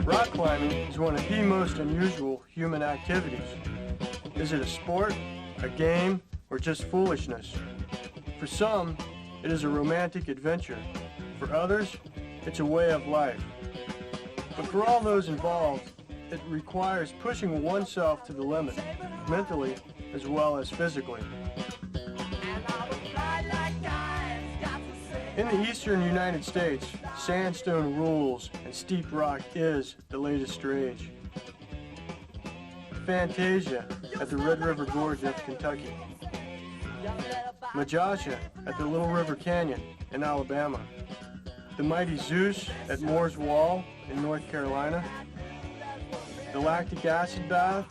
Rock climbing is one of the most unusual human activities. Is it a sport, a game, or just foolishness? For some, it is a romantic adventure. For others, it's a way of life. But for all those involved, it requires pushing oneself to the limit, mentally as well as physically. In the eastern United States, sandstone rules and steep rock is the latest rage. Fantasia at the Red River Gorge of Kentucky. Majaja at the Little River Canyon in Alabama. The Mighty Zeus at Moore's Wall in North Carolina. The Lactic Acid Bath.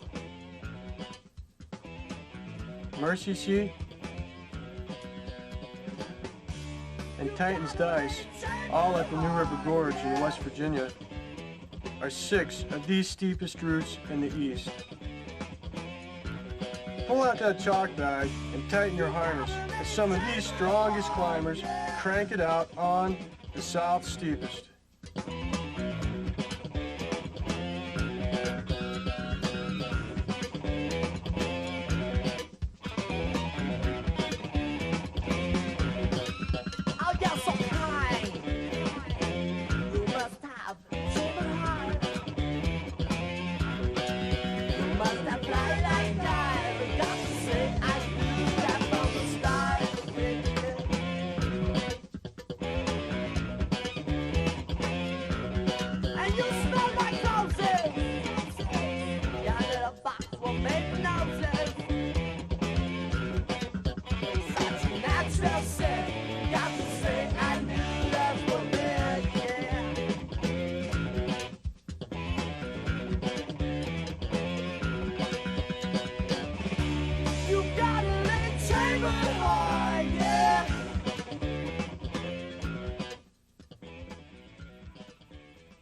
Mercy Seat. And Titan's Dice, all at the New River Gorge in West Virginia, are 6 of these steepest routes in the East. Pull out that chalk bag and tighten your harness as some of these strongest climbers crank it out on the South Steepest.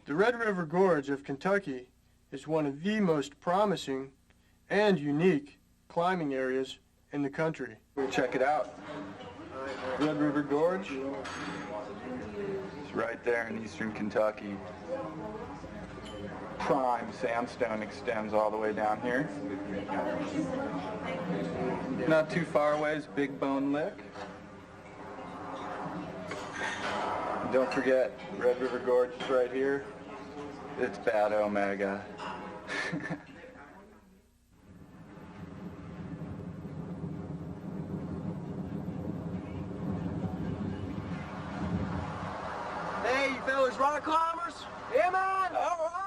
The Red River Gorge of Kentucky is one of the most promising and unique climbing areas in the country. We'll check it out. Red River Gorge. It's right there in eastern Kentucky. Prime sandstone extends all the way down here. Not too far away is Big Bone Lick. Don't forget, Red River Gorge is right here. It's Bad Omega. Hey, you fellas rock climbers? Yeah, man! All right!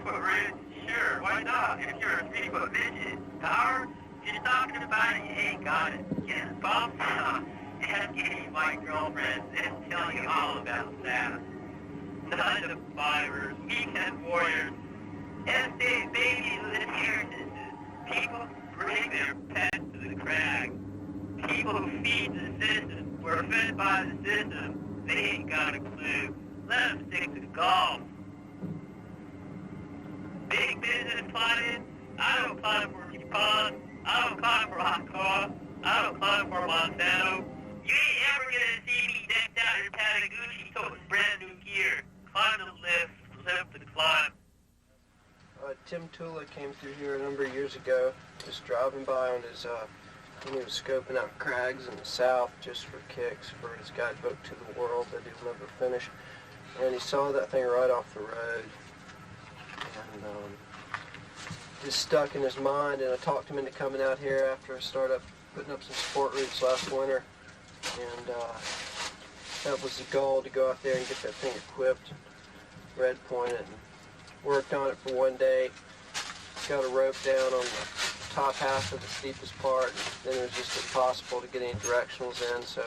3-foot roots? Sure, why not? If you're a 3-foot midget. Howard, if you're talking about it, you ain't got it. Get the bump down. Ask any of my girlfriends. They'll tell you all about that. 9 to 5ers, weekend warriors, estate babies with inheritances. People bring their pets to the crag. People who feed the system, who are fed by the system, they ain't got a clue. Let them stick to golf. Big business climbing, I don't climb for Pond, I don't climb for Hakawa, I don't climb for Monsanto. You ain't ever gonna see me decked out in Patagonia toting brand new gear. Climb the lift to climb. Tim Tula came through here a number of years ago, just driving by on his, when he was scoping out crags in the south just for kicks for his guidebook to the world that he'll never finish. And he saw that thing right off the road. And just stuck in his mind, and I talked him into coming out here after I started putting up some sport routes last winter. And that was the goal, to go out there and get that thing equipped and red point it. And worked on it for one day, got a rope down on the top half of the steepest part, and then it was just impossible to get any directionals in, so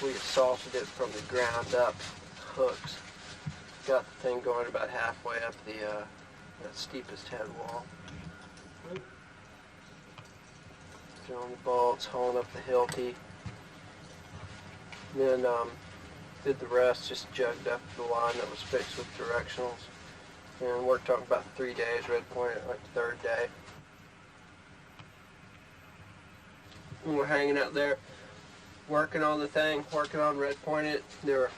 we assaulted it from the ground up, hooks. Got the thing going about halfway up that steepest head wall. Drilling the bolts, hauling up the hilty. Then did the rest, just jugged up the line that was fixed with directionals. And worked on about 3 days, red point it like the 3rd day. And we're hanging out there, working on the thing, working on red point it. They were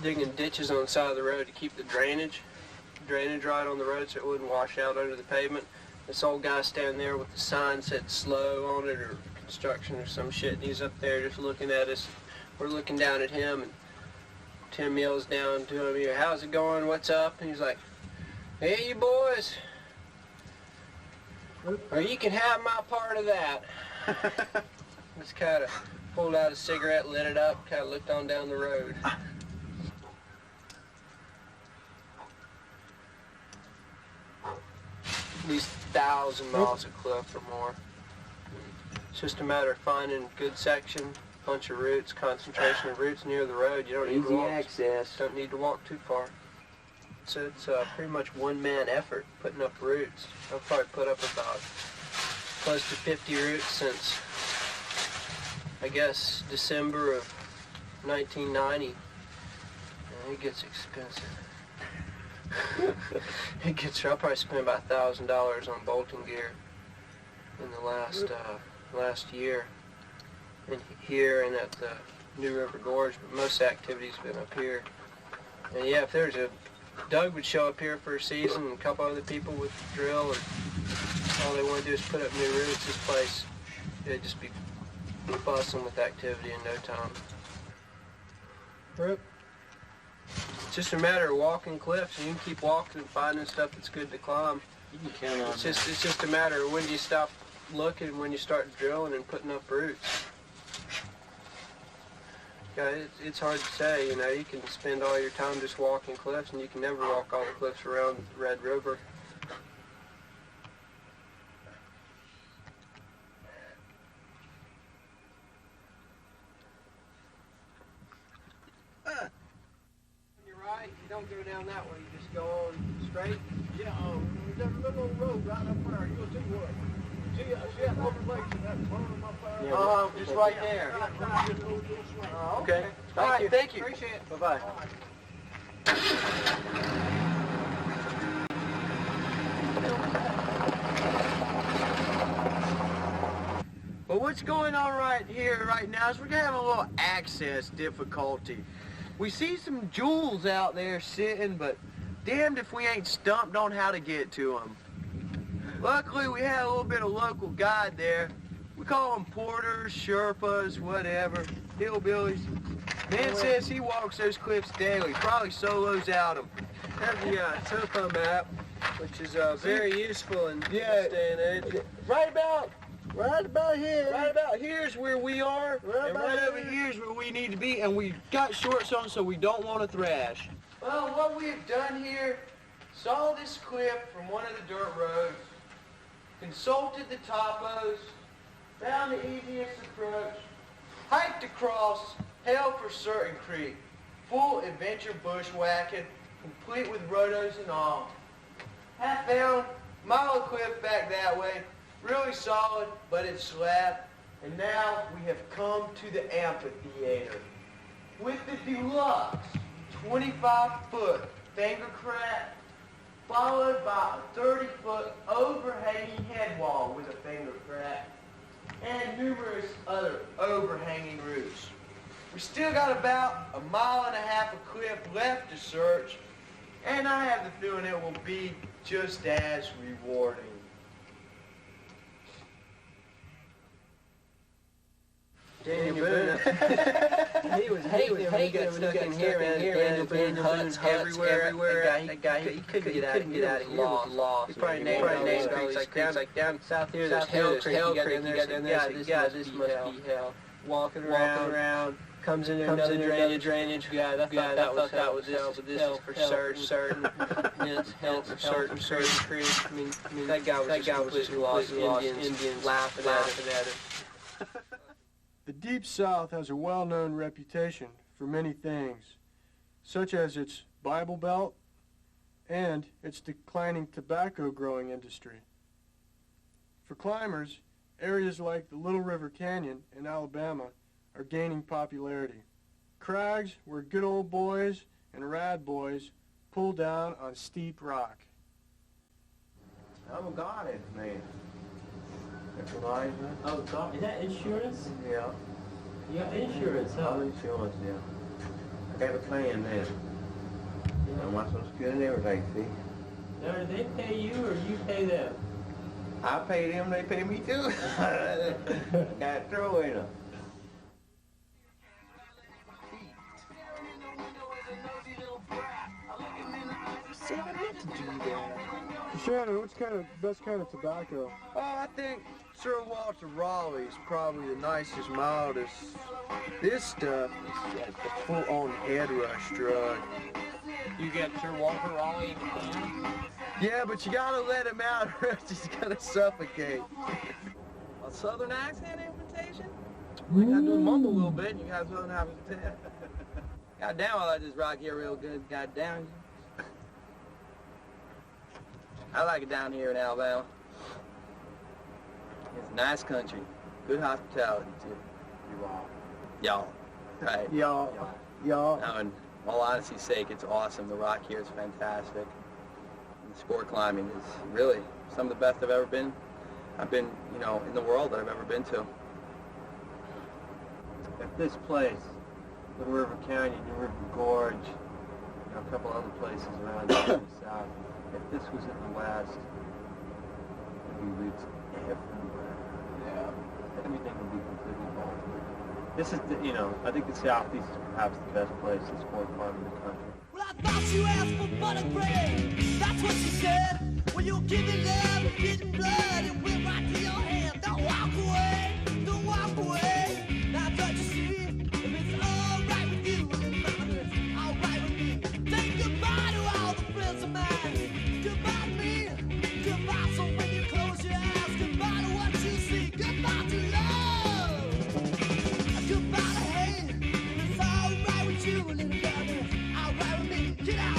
digging ditches on the side of the road to keep the drainage right on the road so it wouldn't wash out under the pavement. This old guy standing there with the sign said slow on it, or construction or some shit, and he's up there just looking at us. We're looking down at him, and Tim yells down to him, here, how's it going, what's up? And he's like, hey, you boys, or you can have my part of that. Just kind of pulled out a cigarette, lit it up, kind of looked on down the road. At least 1,000 miles of cliff or more. It's just a matter of finding good section, bunch of roots, concentration of roots near the road. You don't need to walk. Easy access. Don't need to walk too far. So it's pretty much one-man effort putting up roots. I've probably put up about close to 50 roots since, I guess, December of 1990. And it gets expensive. I'll probably spend about $1,000 on bolting gear in the last year, and here and at the New River Gorge, but most activities have been up here. And yeah, if there's Doug would show up here for a season, and a couple other people would drill, and all they want to do is put up new roots. This place, it'd just be bustling with activity in no time. Rip. It's just a matter of walking cliffs, and you can keep walking and finding stuff that's good to climb. You can count on It's just a matter of when do you stop looking and when you start drilling and putting up roots. Yeah, it's hard to say, you know, you can spend all your time just walking cliffs, and you can never walk all the cliffs around the Red River. Don't go down that way, you just go on straight. Yeah, there's a little road right up there. You'll see what? See that overlay in that corner of my fire? Oh, just right there. Okay. Thank you. Thank you. Appreciate it. Bye-bye. Well, what's going on right here, right now, is we're going to have a little access difficulty. We see some jewels out there sitting, but damned if we ain't stumped on how to get to them. Luckily, we had a little bit of local guide there. We call them porters, Sherpas, whatever, hillbillies. Man says he walks those cliffs daily, probably solos out them. Have the topo map, which is very useful in this day and age. Right about here. Right about here's where we are, And right over here is where we need to be, and we got shorts on so we don't want to thrash. Well, what we've done here Saw this clip from one of the dirt roads, consulted the topos, found the easiest approach, hiked across Hell for Certain Creek, full adventure bushwhacking, complete with rotos and all. Have found mile of cliff back that way, really solid, but it's slapped. And now we have come to the amphitheater with the deluxe 25-foot finger crack, followed by a 30-foot overhanging head wall with a finger crack, and numerous other overhanging roofs. We still got about a mile and a half of cliff left to search, and I have the feeling it will be just as rewarding. Daniel Boone. he was hating when he got stuck in here, and Daniel Boone's everywhere. That guy, he couldn't get out of here. He was lost. He probably named streets like down south here. There's Hell Creek. You got in there. This must be hell. Walking around. Comes in there, another drainage. Yeah, I thought that was this for certain. Yes, hell for certain creek. I mean, that guy was just lost. Indians laughing at it. The Deep South has a well-known reputation for many things, such as its Bible Belt and its declining tobacco growing industry. For climbers, areas like the Little River Canyon in Alabama are gaining popularity. Crags where good old boys and rad boys pull down on steep rock. I'm a goddess, man. That's Eliza. Oh, God. Is that insurance? Yeah. You got insurance, huh? Insurance, yeah. I got a plan, man. Yeah. I'm not so good and everything, see? Now, do they pay you or you pay them? I pay them, they pay me too. Got to throw in them. See, I meant to do that. Shannon, what's best kind of tobacco? Oh, I think Sir Walter Raleigh is probably the nicest, mildest. This stuff is like the full-on head rush drug. You get Sir Walter Raleigh in can? Yeah, but you gotta let him out or else he's gonna suffocate. A southern accent invitation? You gotta do a mumble a little bit, you got a southern accent. God damn, I like this rock here real good. God damn. I like it down here in Alabama. It's a nice country. Good hospitality, too. Y'all. Right. Y'all. Now, in all honesty's sake, it's awesome. The rock here is fantastic. And the sport climbing is really some of the best I've ever been. I've been, in the world that I've ever been to. At this place, Little River Canyon, New River Gorge, a couple other places around here in the south, if this was in the west, we reach everywhere. Yeah. Everything would be completely altered. This is, I think the Southeast is perhaps the best place to sport climbing in the country. Well, I thought you asked for butter bread. That's what you said. Well, you're giving love and getting blood. It went right to your hand. Don't walk away. Don't walk away. Now, don't you see? If it's all right with you, then mama, it's all right with me. Say goodbye to all the friends of mine. Goodbye to me. Goodbye, so when you close your eyes, goodbye to what you see. Goodbye to love. Goodbye to hate. If it's all right with you, little girl, then it's all right with me. Get out.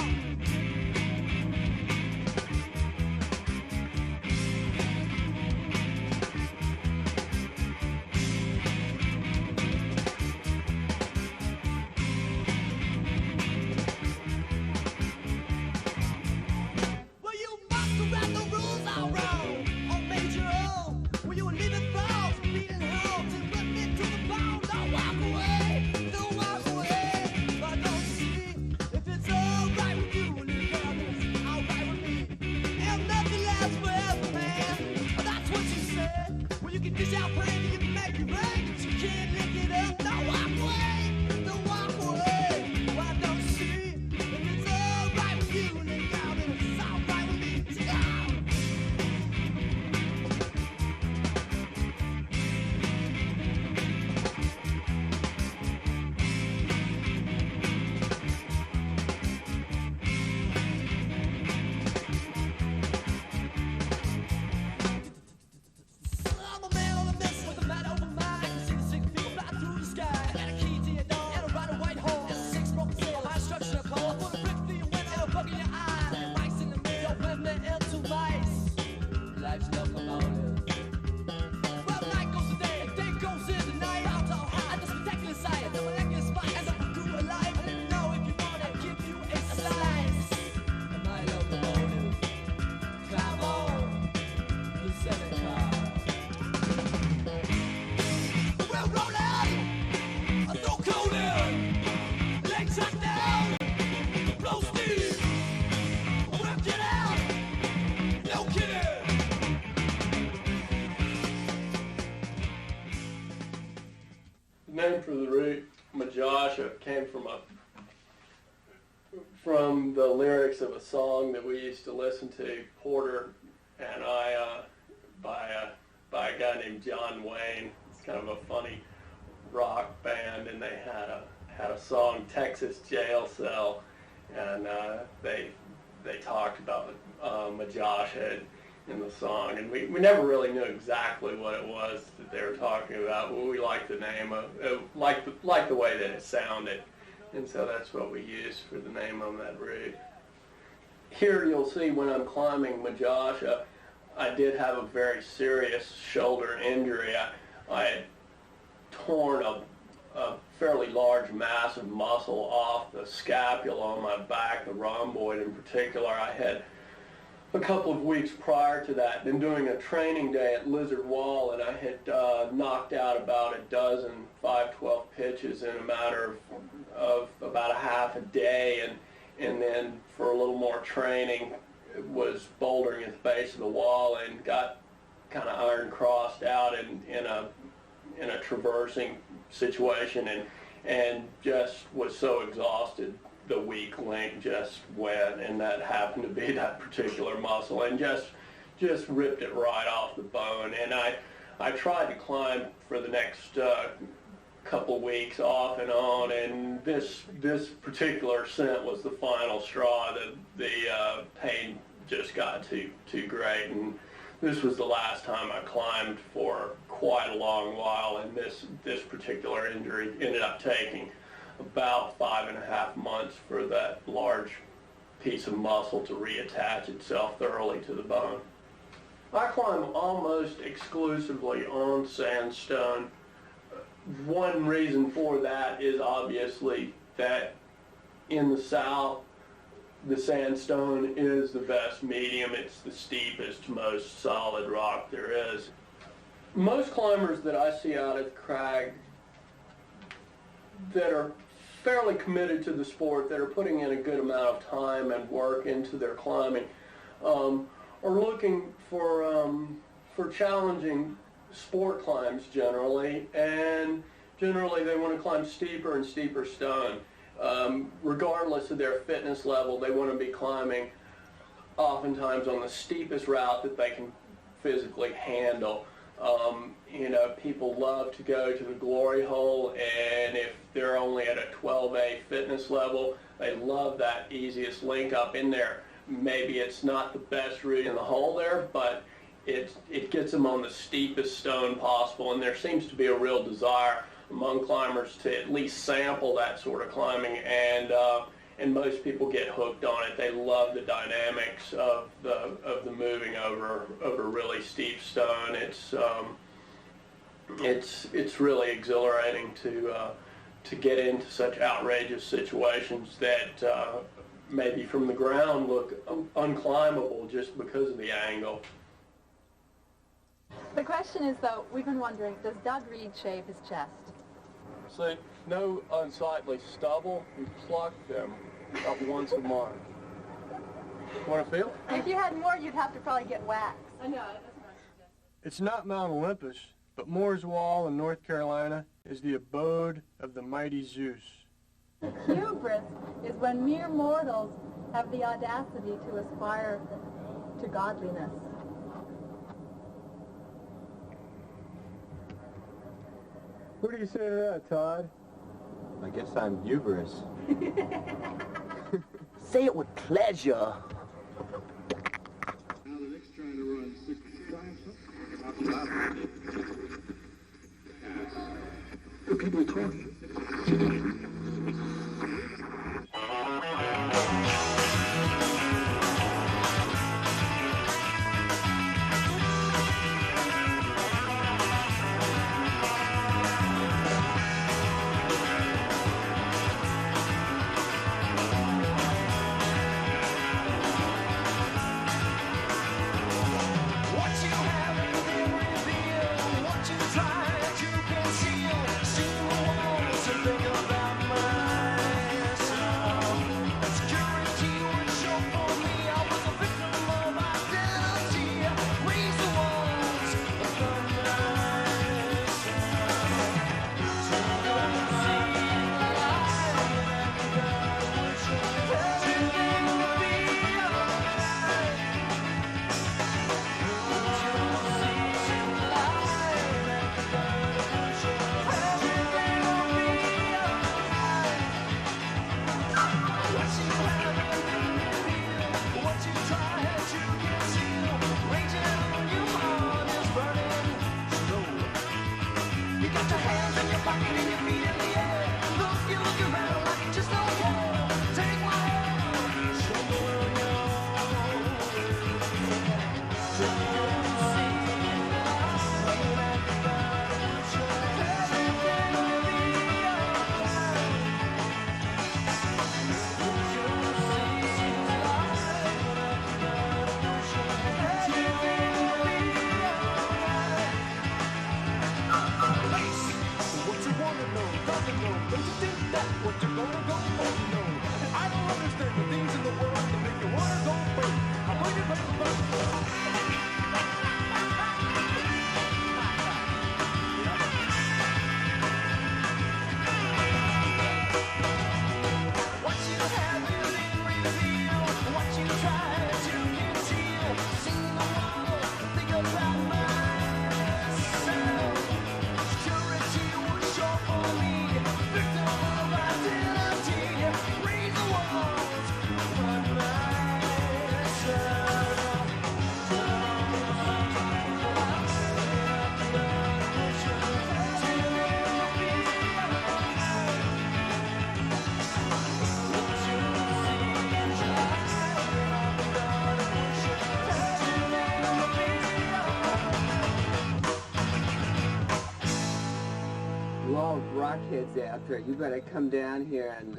the Edelweiss, life's locomotive. Well, night goes the day, and day goes in the night. Out to high, and the spectacular sight, the molecular spot, and the crew alive. And now, if you want, I'll give you a slice of my locomotive. Climb on the Senate car. We're rolling, no coding, legs shut down, blow steam, work it out, no kidding. The name for the route, Majasha, came from the lyrics of a song that we used to listen to, Porter and I, by a guy named John Wayne. It's kind of a funny rock band, and they had a song, Texas Jail Cell, and they talked about Majasha in the song, and we never really knew exactly what it was that they were talking about, but we liked the name liked the way that it sounded, and so that's what we used for the name on that route. Here you'll see when I'm climbing Majasha, I did have a very serious shoulder injury. I had torn a fairly large mass of muscle off the scapula on my back, the rhomboid in particular. I had a couple of weeks prior to that been doing a training day at Lizard Wall, and I had knocked out about a dozen 5-12 pitches in a matter of about a half a day, and then for a little more training was bouldering at the base of the wall and got kind of iron crossed out in a traversing situation, and just was so exhausted the weak link just went, and that happened to be that particular muscle, and just ripped it right off the bone. And I tried to climb for the next couple weeks off and on, and this particular ascent was the final straw. The pain just got too great, and this was the last time I climbed for quite a long while, and this particular injury ended up taking about 5.5 months for that large piece of muscle to reattach itself thoroughly to the bone. I climb almost exclusively on sandstone. One reason for that is obviously that in the South, the sandstone is the best medium. It's the steepest, most solid rock there is. Most climbers that I see out at the crag that are fairly committed to the sport, that are putting in a good amount of time and work into their climbing, are looking for challenging sport climbs generally, and generally they want to climb steeper and steeper stone. Regardless of their fitness level, they want to be climbing oftentimes on the steepest route that they can physically handle. People love to go to the glory hole, and if they're only at a 12A fitness level, they love that easiest link up in there. Maybe it's not the best route in the hole there, but it gets them on the steepest stone possible, and there seems to be a real desire among climbers to at least sample that sort of climbing, and most people get hooked on it. They love the dynamics of the moving over really steep stone. It's really exhilarating to get into such outrageous situations that maybe from the ground look unclimbable just because of the angle. The question is, though, we've been wondering, does Doug Reed shave his chest? See, no unsightly stubble. We pluck them about once a month. Want to feel? If you had more, you'd have to probably get waxed. I know, that's what I suggested. It's not Mount Olympus, but Moore's Wall in North Carolina is the abode of the mighty Zeus. Hubris is when mere mortals have the audacity to aspire to godliness. What do you say to that, Todd? I guess I'm hubris. Say it with pleasure. Now the next trying to run 6 times. The people talking. rockheads after it. You better come down here and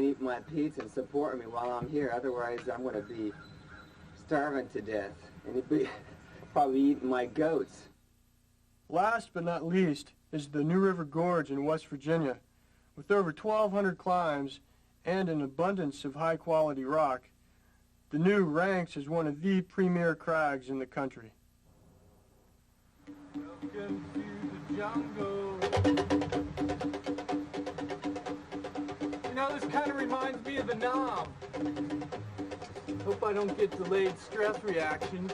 eat my pizza and support me while I'm here. Otherwise, I'm going to be starving to death. And you'll be probably eating my goats. Last but not least is the New River Gorge in West Virginia. With over 1,200 climbs and an abundance of high-quality rock, the New ranks as one of the premier crags in the country. Welcome to the jungle. You know, this kind of reminds me of the Knob. Hope I don't get delayed stress reaction.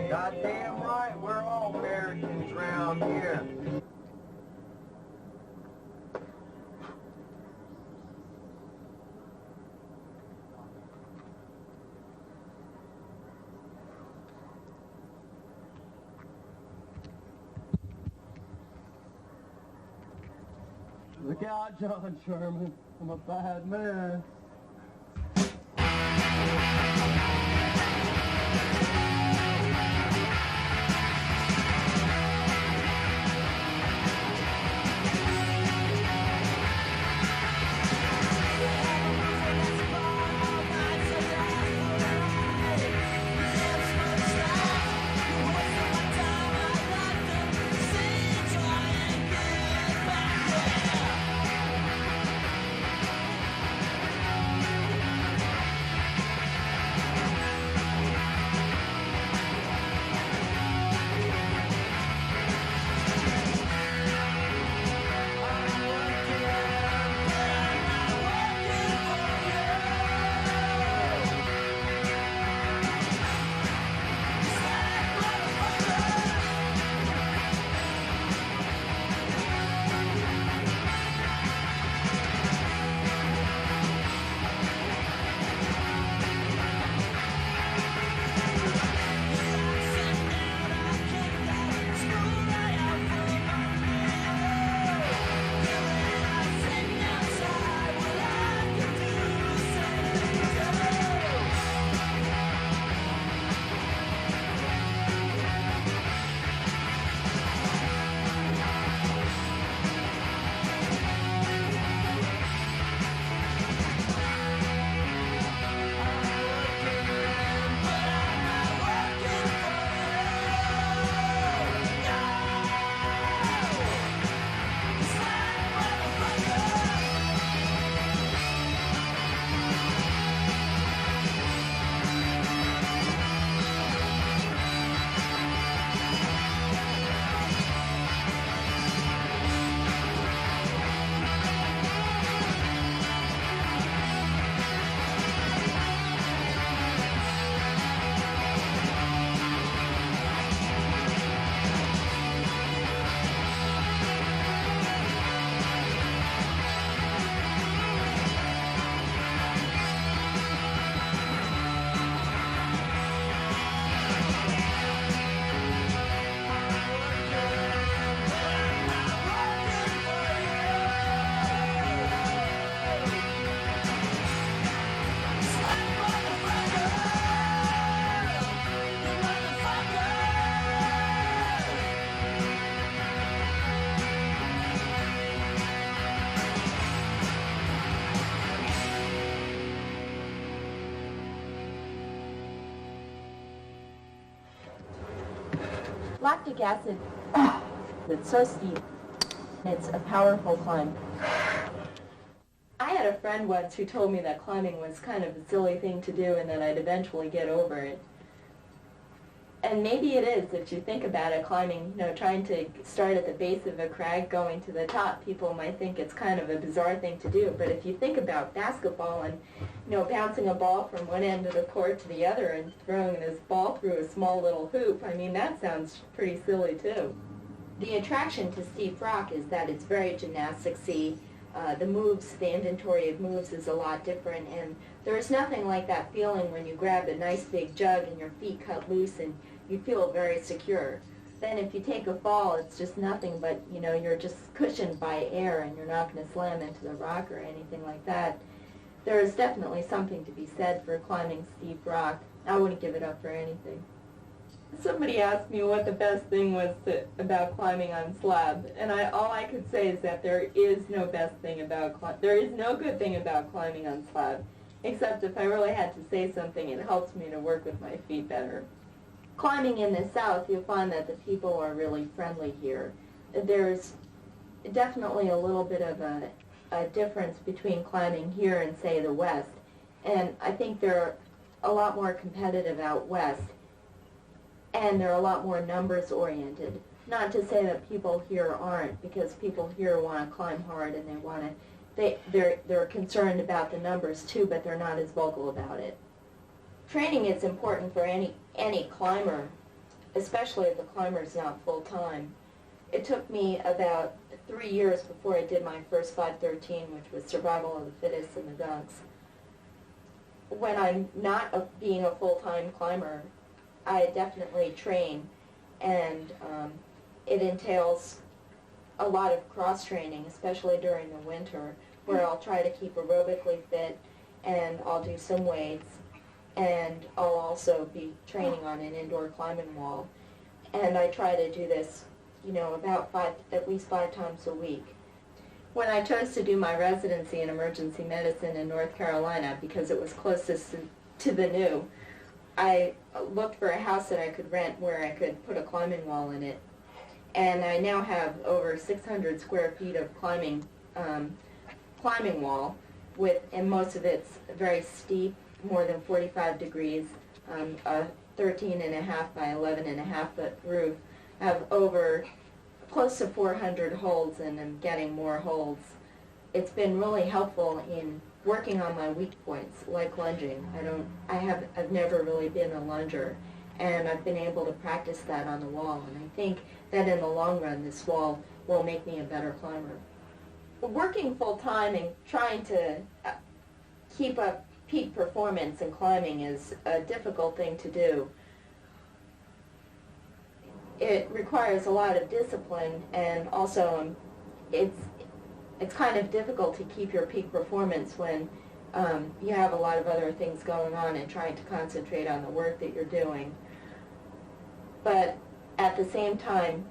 Goddamn right, we're all Americans round here. Look out, John Sherman. I'm a bad man. Lactic acid, it's so steep. It's a powerful climb. I had a friend once who told me that climbing was kind of a silly thing to do and that I'd eventually get over it. And maybe it is, if you think about it, climbing, trying to start at the base of a crag, going to the top, people might think it's kind of a bizarre thing to do. But if you think about basketball and, bouncing a ball from one end of the court to the other and throwing this ball through a small little hoop, I mean, that sounds pretty silly too. The attraction to steep rock is that it's very gymnasticsy. The moves, the inventory of moves is a lot different, and there's nothing like that feeling when you grab a nice big jug and your feet cut loose and you feel very secure. Then if you take a fall, it's just nothing but, you're just cushioned by air and you're not going to slam into the rock or anything like that. There is definitely something to be said for climbing steep rock. I wouldn't give it up for anything. Somebody asked me what the best thing was about climbing on slab, and all I could say is that there is no best thing about there is no good thing about climbing on slab, except if I really had to say something, it helps me to work with my feet better. Climbing in the South, you'll find that the people are really friendly here. There's definitely a little bit of a difference between climbing here and, say, the West, and I think they're a lot more competitive out West. And they're a lot more numbers oriented. Not to say that people here aren't, because people here want to climb hard and they're concerned about the numbers too, but they're not as vocal about it. Training is important for any climber, especially if the climber's not full time. It took me about 3 years before I did my first 513, which was survival of the fittest in the dunks. When I'm not being a full-time climber, I definitely train, and it entails a lot of cross-training, especially during the winter, where I'll try to keep aerobically fit, and I'll do some weights, and I'll also be training on an indoor climbing wall. And I try to do this, at least 5 times a week. When I chose to do my residency in emergency medicine in North Carolina, because it was closest to the new, I looked for a house that I could rent where I could put a climbing wall in it. And I now have over 600 square feet of climbing wall, and most of it's very steep, more than 45 degrees, a 13.5 by 11.5 foot roof. I have over close to 400 holds, and I'm getting more holds. It's been really helpful in working on my weak points, like lunging. I've never really been a lunger, and I've been able to practice that on the wall, and I think that in the long run this wall will make me a better climber. Working full-time and trying to keep up peak performance in climbing is a difficult thing to do. It requires a lot of discipline, and also it's kind of difficult to keep your peak performance when you have a lot of other things going on and trying to concentrate on the work that you're doing. But at the same time,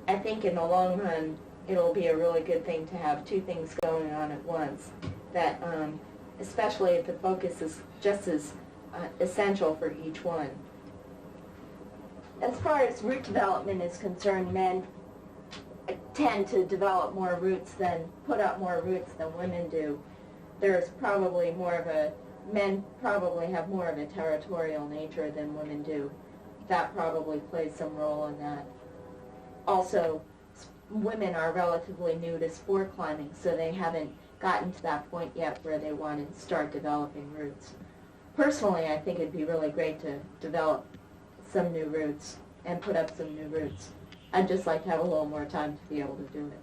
I think in the long run, it'll be a really good thing to have 2 things going on at once, that especially if the focus is just as essential for each one. As far as root development is concerned, men tend to develop more roots put up more roots than women do. There's probably men probably have more of a territorial nature than women do. That probably plays some role in that. Also, women are relatively new to sport climbing, so they haven't gotten to that point yet where they want to start developing roots. Personally, I think it'd be really great to develop some new roots and put up some new roots. I'd just like to have a little more time to be able to do it.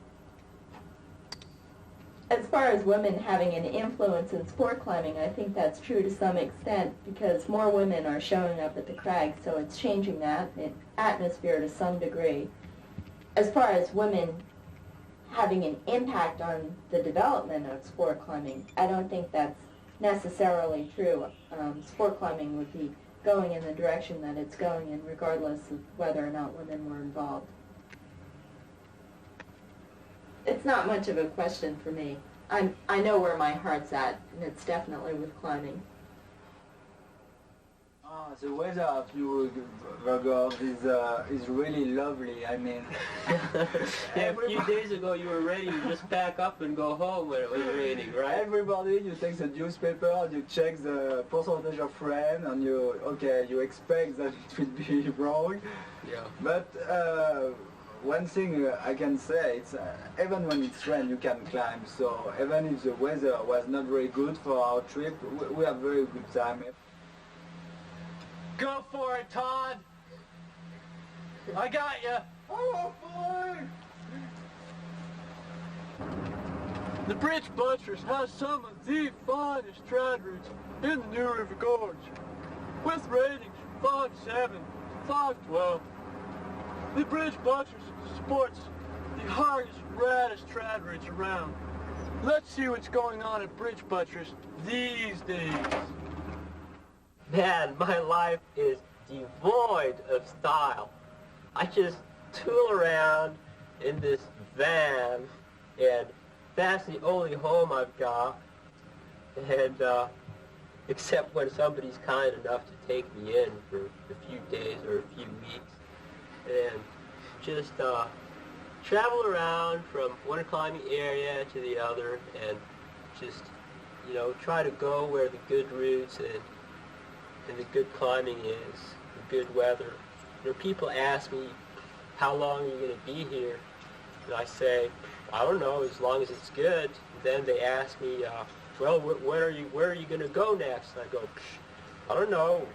As far as women having an influence in sport climbing, I think that's true to some extent, because more women are showing up at the crag, so it's changing the atmosphere to some degree. As far as women having an impact on the development of sport climbing, I don't think that's necessarily true. Sport climbing would be going in the direction that it's going in, regardless of whether or not women were involved. It's not much of a question for me. I know where my heart's at, and it's definitely with climbing. The weather of the Gorge is really lovely. I mean, yeah, a few days ago you were ready to just pack up and go home when it was raining, right? Everybody, you take the newspaper, you check the percentage of rain, and you expect that it will be wrong. Yeah. But one thing I can say, it's even when it's rain, you can climb. So even if the weather was not very good for our trip, we have very good time. Go for it, Todd. I got you. Oh, boy! The Bridge Buttress has some of the finest trad routes in the New River Gorge, with ratings 5.7 to 5.12. The Bridge Buttress sports the hardest, raddest trad routes around. Let's see what's going on at Bridge Buttress these days. Man, my life is devoid of style. I just tool around in this van, and that's the only home I've got. And except when somebody's kind enough to take me in for a few days or a few weeks, and just travel around from one climbing area to the other, and just, you know, try to go where the good routes and the good climbing is, the good weather. You know, people ask me, how long are you going to be here? And I say, I don't know, as long as it's good. And then they ask me, well, where are you going to go next? And I go, I don't know,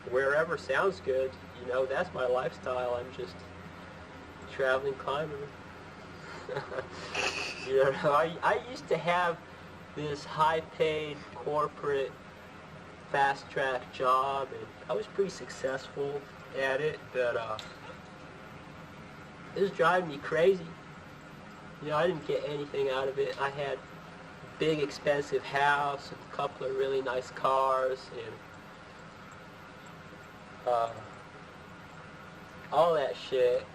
wherever sounds good. You know, that's my lifestyle. I'm just a traveling climber. You know, I used to have this high-paid corporate fast-track job, and I was pretty successful at it, but it was driving me crazy. You know, I didn't get anything out of it. I had a big, expensive house, a couple of really nice cars, and all that shit.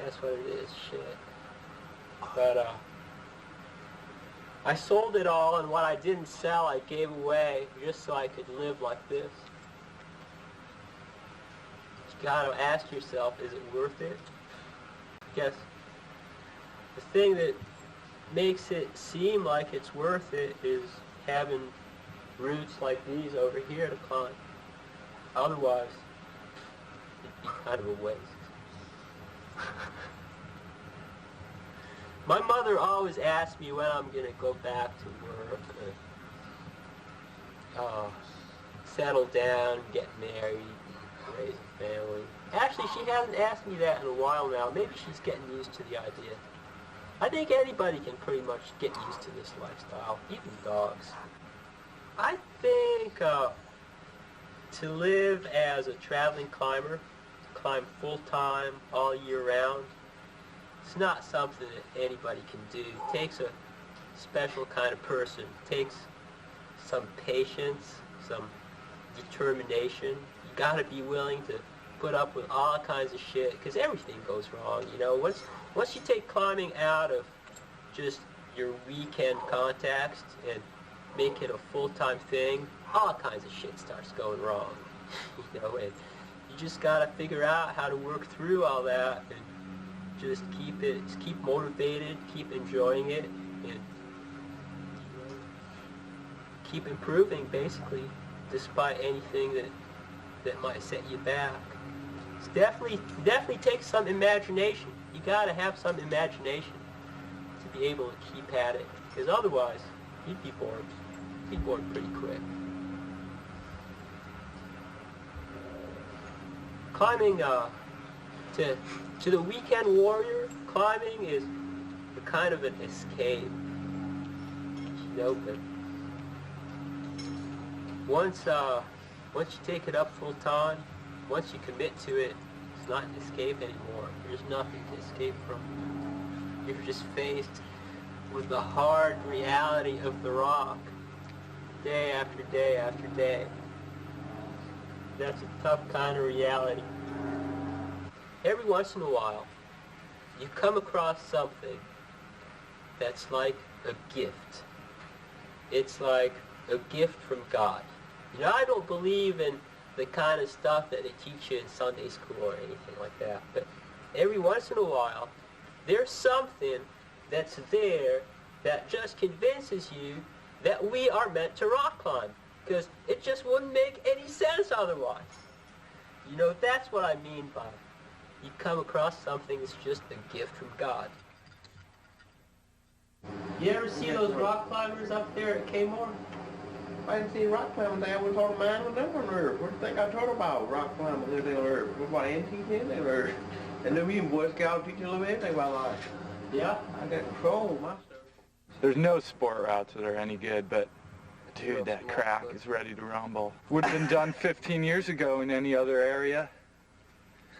That's what it is, shit. But I sold it all, and what I didn't sell I gave away just so I could live like this. You gotta ask yourself, is it worth it? Yes. The thing that makes it seem like it's worth it is having routes like these over here to climb. Otherwise, it'd be kind of a waste. My mother always asks me when I'm going to go back to work, or settle down, get married, raise a family. Actually, she hasn't asked me that in a while now. Maybe she's getting used to the idea. I think anybody can pretty much get used to this lifestyle, even dogs. I think to live as a traveling climber, to climb full-time all year round, it's not something that anybody can do. It takes a special kind of person. It takes some patience, some determination. You gotta be willing to put up with all kinds of shit, because everything goes wrong, you know. Once you take climbing out of just your weekend context and make it a full-time thing, all kinds of shit starts going wrong. You know, and you just gotta figure out how to work through all that and just keep motivated, keep enjoying it, and keep improving, basically, despite anything that might set you back. It's definitely takes some imagination. You gotta have some imagination to be able to keep at it, because otherwise you'd be bored. You'd be bored pretty quick. Climbing to the weekend warrior, climbing is a kind of an escape. You know, but once you take it up full time, once you commit to it, it's not an escape anymore. There's nothing to escape from. You're just faced with the hard reality of the rock, day after day after day. That's a tough kind of reality. Every once in a while, you come across something that's like a gift. It's like a gift from God. You know, I don't believe in the kind of stuff that they teach you in Sunday school or anything like that, but every once in a while, there's something that's there that just convinces you that we are meant to rock climb, because it just wouldn't make any sense otherwise. You know, that's what I mean by you come across something that's just a gift from God. You ever see those rock climbers up there at Kmart? I didn't see rock climbing there. We told a man was never on Earth. What do you think I told about rock climbing living on Earth? What I didn't teach anything on Earth. And then we in Boy Scout teach you a little anything about life. Yeah. I got control of my stuff. There's no sport routes that are any good, but dude, that crack is ready to rumble. Would have been done 15 years ago in any other area.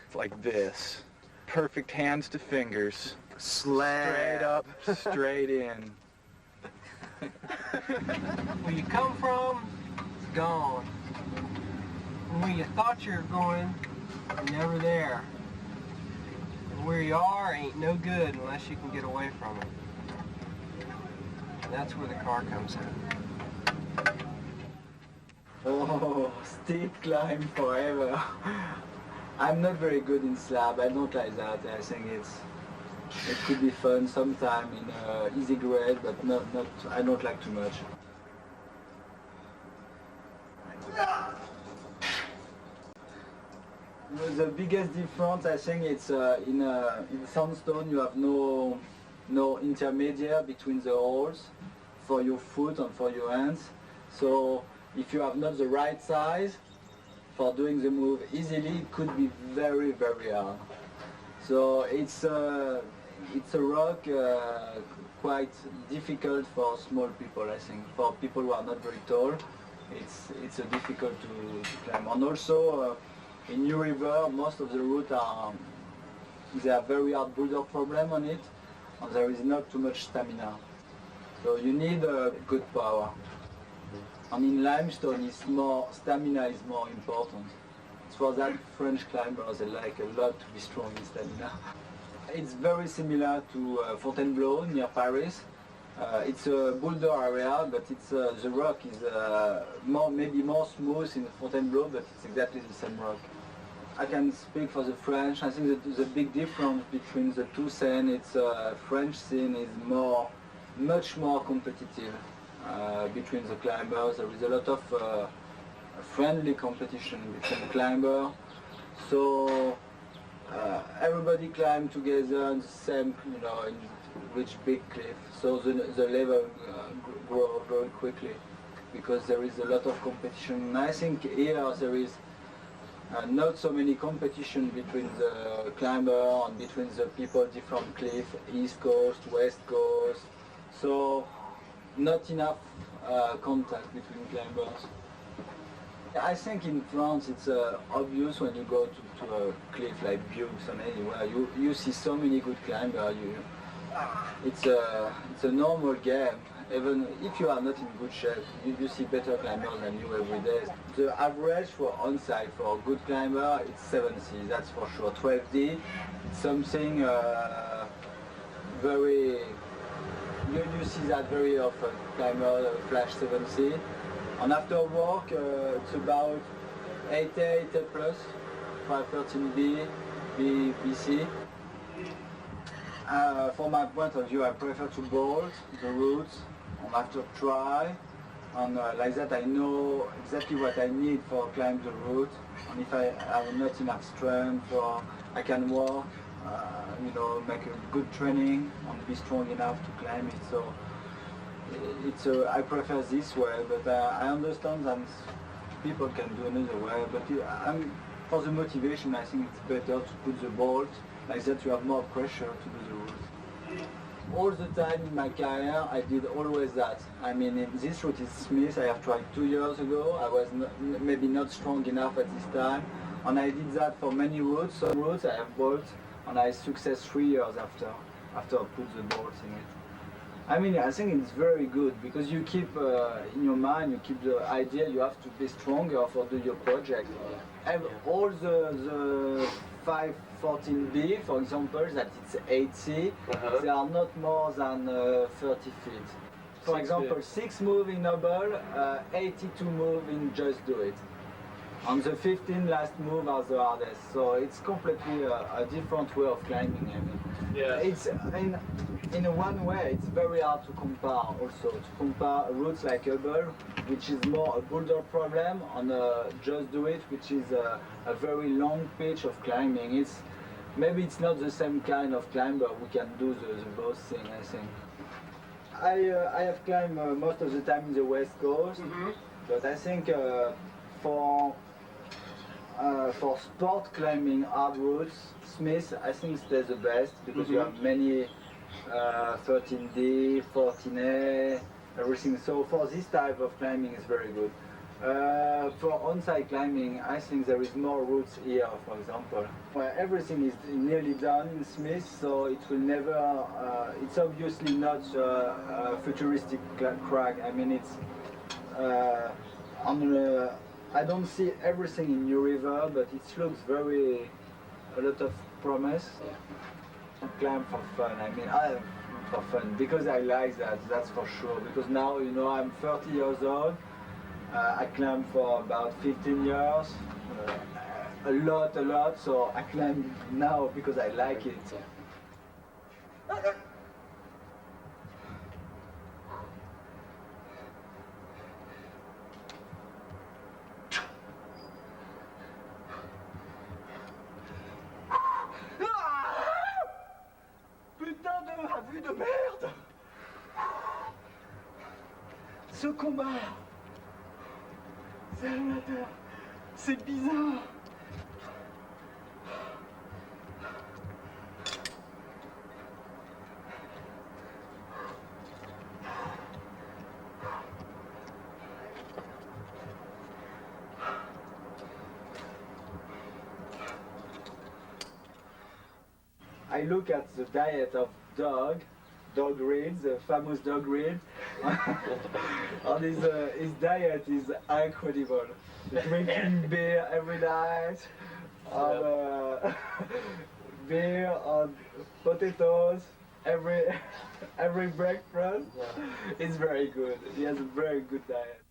It's like this. Perfect hands to fingers. Straight up, straight in. Where you come from, it's gone. where you thought you were going, you're never there. And where you are ain't no good unless you can get away from it. And that's where the car comes in. Oh, steep climb forever. I'm not very good in slab. I don't like that. I think it could be fun sometime in easy grade, but not. I don't like too much. The biggest difference, I think, it's in sandstone you have no intermediate between the holes for your foot and for your hands. So if you have not the right size for doing the move easily, it could be very, very hard. So it's a rock quite difficult for small people, I think. For people who are not very tall, it's difficult to climb. And also in New River, most of the routes they have very hard boulder problem on it, and there is not too much stamina. So you need good power. And in limestone, stamina is more important. It's for that French climbers, they like a lot to be strong in stamina. It's very similar to Fontainebleau near Paris. It's a boulder area, but the rock is maybe more smooth in Fontainebleau, but it's exactly the same rock. I can speak for the French. I think that the big difference between the two scenes, it's French scene is much more competitive between the climbers. There is a lot of friendly competition between climbers. So everybody climb together in the same, in reach big cliff. So the level grow very quickly because there is a lot of competition. And I think here there is not so many competition between the climber and between the people different cliff, east coast, west coast. So not enough contact between climbers. I think in France it's obvious when you go to a cliff like Bux or anywhere, you see so many good climbers. It's a normal game. Even if you are not in good shape, you see better climbers than you every day. The average for on-site for a good climber, it's 7C, that's for sure. 12D, it's something very, you see that very often, climber flash 7C. And after work, it's about 8A, 8A plus, 513B, BC. From my point of view, I prefer to bolt the routes and after try, and like that I know exactly what I need for climb the route. And if I have not enough strength, or I can walk, make a good training and be strong enough to climb it. So I prefer this way, but I understand that people can do another way. But for the motivation, I think it's better to put the bolt. Like that you have more pressure to do the route. All the time in my career I did always that. I mean, in this route is Smith, I have tried 2 years ago. I was maybe not strong enough at this time. And I did that for many routes. Some routes I have bolts and I success 3 years after I put the bolts in it. I mean, I think it's very good because you keep in your mind, you keep the idea you have to be stronger for your project. All the 514B, for example, that it's 8C, they are not more than 30 feet. For example, 6 move in Noble, 82 move in Just Do It. And the 15 last move are the hardest. So it's completely a different way of climbing. I mean, it's in one way it's very hard to compare. Also to compare routes like Hubble, which is more a boulder problem, and Just Do It, which is a very long pitch of climbing. Maybe it's not the same kind of climber. We can do the both things. I think. I have climbed most of the time in the West Coast, but I think for sport climbing hard routes, Smith I think stays the best because you have many 13D, 14A, everything. So for this type of climbing is very good. For on-site climbing, I think there is more routes here, for example. Where everything is nearly done in Smith, so it will never, it's obviously not a futuristic crag. I mean, it's I don't see everything in New River, but it looks a lot of promise. I climb for fun. I mean, for fun, because I like that, that's for sure. Because now, you know, I'm 30 years old. I climb for about 15 years. A lot, so I climb now because I like it. Putain de vue de merde! Ce combat, c'est animateur, c'est bizarre. I look at the diet of dog breeds, the famous dog breed, and his diet is incredible. Drinking beer every night, beer and potatoes every breakfast. It's very good. He has a very good diet.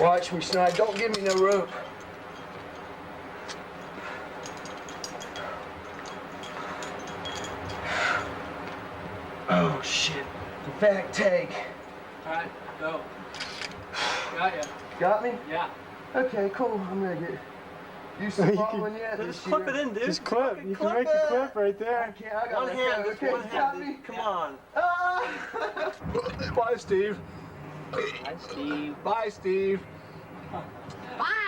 Watch me, Snide. Don't give me no rope. Oh, shit. In fact, take. All right, go. Got ya. Got me? Yeah. Okay, cool. I'm gonna get You still following yet? Just clip it in, dude. Just clip. You can make a clip right there. Okay, I got One hand, just one hand, dude. Come on. Bye, Steve. Hi, Steve. Bye, Steve. Bye.